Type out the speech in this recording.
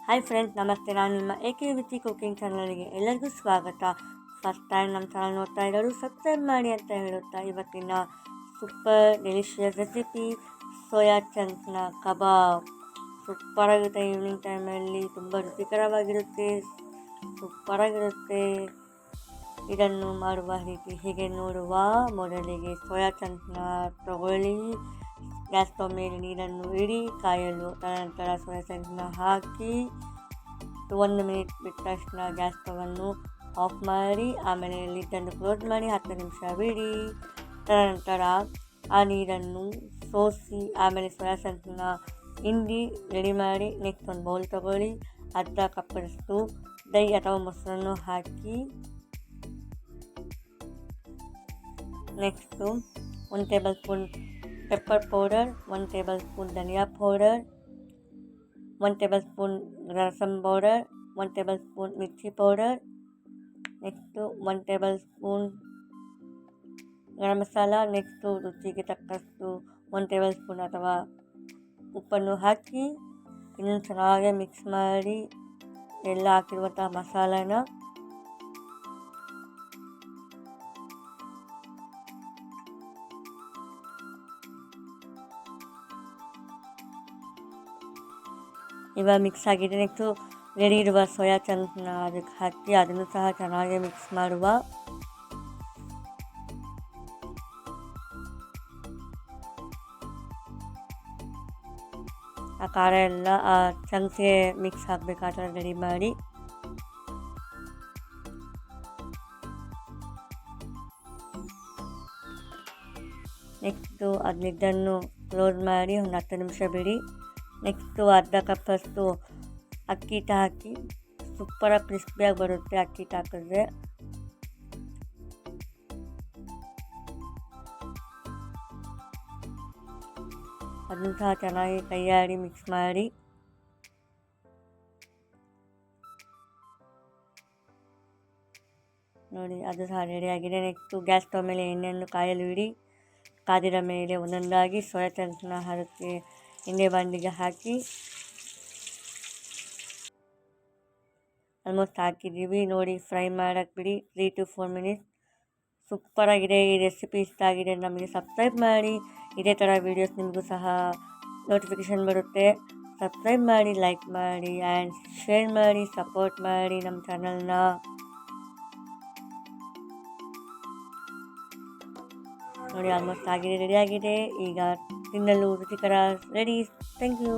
Hi friends, ನಮಸ್ತೆ. ನಾನು ನಿಮ್ಮ AKVT ಕುಕಿಂಗ್ ಚಾನಲ್ಗೆ ಎಲ್ಲರಿಗೂ ಸ್ವಾಗತ. ಫಸ್ಟ್ ಟೈಮ್ ನಮ್ಮ ಚಾನಲ್ ನೋಡ್ತಾ ಇರೋರು ಸಬ್ಸ್ಕ್ರೈಬ್ ಮಾಡಿ ಅಂತ ಹೇಳುತ್ತಾ, ಇವತ್ತಿನ ಸೂಪರ್ ಡೆಲಿಷಿಯಸ್ ರೆಸಿಪಿ ಸೋಯಾ ಚಂಕ್ನ ಕಬಾಬ್. ಸೂಪರಾಗಿರುತ್ತೆ. ಈವ್ನಿಂಗ್ ಟೈಮಲ್ಲಿ ತುಂಬ ರುಚಿಕರವಾಗಿರುತ್ತೆ, ಸೂಪರಾಗಿರುತ್ತೆ. ಇದನ್ನು ಮಾಡುವ ರೀತಿ ಹೀಗೆ ನೋಡುವ ಮೊದಲಿಗೆ ಸೋಯಾ ಚಂಕ್ನ ತಗೊಳ್ಳಿ. ಗ್ಯಾಸ್ ಸ್ಟವ್ ಮೇಲೆ ನೀರನ್ನು ಇಡಿ ಕಾಯಲು. ತದನಂತರ ಸೋಯಾ ಚಂಕ್ನ ಹಾಕಿ 1 ಮಿನಿಟ್ ಬಿಟ್ಟ ತಕ್ಷಣ ಗ್ಯಾಸ್ ಸ್ಟವನ್ನು ಆಫ್ ಮಾಡಿ, ಆಮೇಲೆ ಲಿಡ್ಡನ್ನು ಕ್ಲೋಸ್ ಮಾಡಿ 10 ನಿಮಿಷ ಬಿಡಿ. ತದನಂತರ ಆ ನೀರನ್ನು ಸೋಸಿ ಆಮೇಲೆ ಸೋಯಾ ಚಂಕ್ನ ಹಿಂಡಿ ರೆಡಿ ಮಾಡಿ. ನೆಕ್ಸ್ಟ್ ಒಂದು ಬೌಲ್ ತಗೊಳ್ಳಿ. ಅರ್ಧ ಕಪ್ಪಷ್ಟು ದಹಿ ಅಥವಾ ಮೊಸರನ್ನು ಹಾಕಿ, next 1 tablespoon pepper powder, 1 tablespoon ಧನಿಯಾ powder, 1 tablespoon rasam powder, 1 tablespoon ಮಿರ್ಚಿ powder, next 1 tablespoon garam masala, next ರುಚಿಗೆ ತಕ್ಕಷ್ಟು 1 ಟೇಬಲ್ ಸ್ಪೂನ್ ಅಥವಾ ಉಪ್ಪನ್ನು ಹಾಕಿ ಇನ್ನೂ ಚೆನ್ನಾಗಿ ಮಿಕ್ಸ್ ಮಾಡಿ ಎಲ್ಲ ಹಾಕಿರುವಂತಹ ಮಸಾಲನ ಇವಾಗ ಮಿಕ್ಸ್ ಆಗಿದೆ. ನೆಕ್ಸ್ಟು ರೆಡಿ ಇರುವ ಸೋಯಾ ಚಂಕ್ನ ಅದಕ್ಕೆ ಹಾಕಿ ಅದನ್ನು ಸಹ ಚೆನ್ನಾಗಿ ಮಿಕ್ಸ್ ಮಾಡುವ. ಆ ಖಾರ ಎಲ್ಲ ಆ ಚಂಕ್ಗೆ ಮಿಕ್ಸ್ ಆಗಬೇಕಾದ್ರೆ ರೆಡಿ ಮಾಡಿ. ನೆಕ್ಸ್ಟು ಅದನ್ನು ಕ್ಲೋಸ್ ಮಾಡಿ ಒಂದು 10 ನಿಮಿಷ ಬಿಡಿ. ನೆಕ್ಸ್ಟು ಅರ್ಧ ಕಪ್ಪಷ್ಟು ಅಕ್ಕಿ ಹಿಟ್ಟು ಹಾಕಿ, ಸೂಪರಾಗಿ ಕ್ರಿಸ್ಪಿಯಾಗಿ ಬರುತ್ತೆ ಅಕ್ಕಿ ಹಿಟ್ಟು ಹಾಕಿದ್ರೆ. ಅದನ್ನು ಸಹ ಚೆನ್ನಾಗಿ ಕೈಯಾಡಿ ಮಿಕ್ಸ್ ಮಾಡಿ. ನೋಡಿ, ಅದು ಸಹ ರೆಡಿಯಾಗಿದೆ. ನೆಕ್ಸ್ಟು ಗ್ಯಾಸ್ ಸ್ಟವ್ ಮೇಲೆ ಎಣ್ಣೆಯನ್ನು ಕಾಯಲು ಇಡಿ. ಕಾದಿದ ಮೇಲೆ ಒಂದೊಂದಾಗಿ ಸೋಯಾ ಚಂಕ್ನ ಅದಕ್ಕೆ ಎಣ್ಣೆ ಬಾಂಡಿಗೆ ಹಾಕಿ ಆಲ್ಮೋಸ್ಟ್ ಹಾಕಿದ್ದೀವಿ. ನೋಡಿ, ಫ್ರೈ ಮಾಡೋಕ್ಕೆ ಬಿಡಿ 3 to 4 ಮಿನಿಟ್ಸ್. ಸೂಪರಾಗಿದೆ. ಈ ರೆಸಿಪಿ ಇಷ್ಟ ಆಗಿದೆ ನಮಗೆ ಸಬ್ಸ್ಕ್ರೈಬ್ ಮಾಡಿ. ಇದೇ ಥರ ವೀಡಿಯೋಸ್ ನಿಮಗೂ ಸಹ ನೋಟಿಫಿಕೇಷನ್ ಬರುತ್ತೆ. ಸಬ್ಸ್ಕ್ರೈಬ್ ಮಾಡಿ, ಲೈಕ್ ಮಾಡಿ ಆ್ಯಂಡ್ ಶೇರ್ ಮಾಡಿ, ಸಪೋರ್ಟ್ ಮಾಡಿ ನಮ್ಮ ಚಾನಲ್ನ. ನೋಡಿ, ಆಲ್ಮೋಸ್ಟ್ ಆಗಿದೆ, ರೆಡಿಯಾಗಿದೆ. ಈಗ ತಿನ್ನಲು ರುಚಿಕರ ರೆಡಿ. Thank you.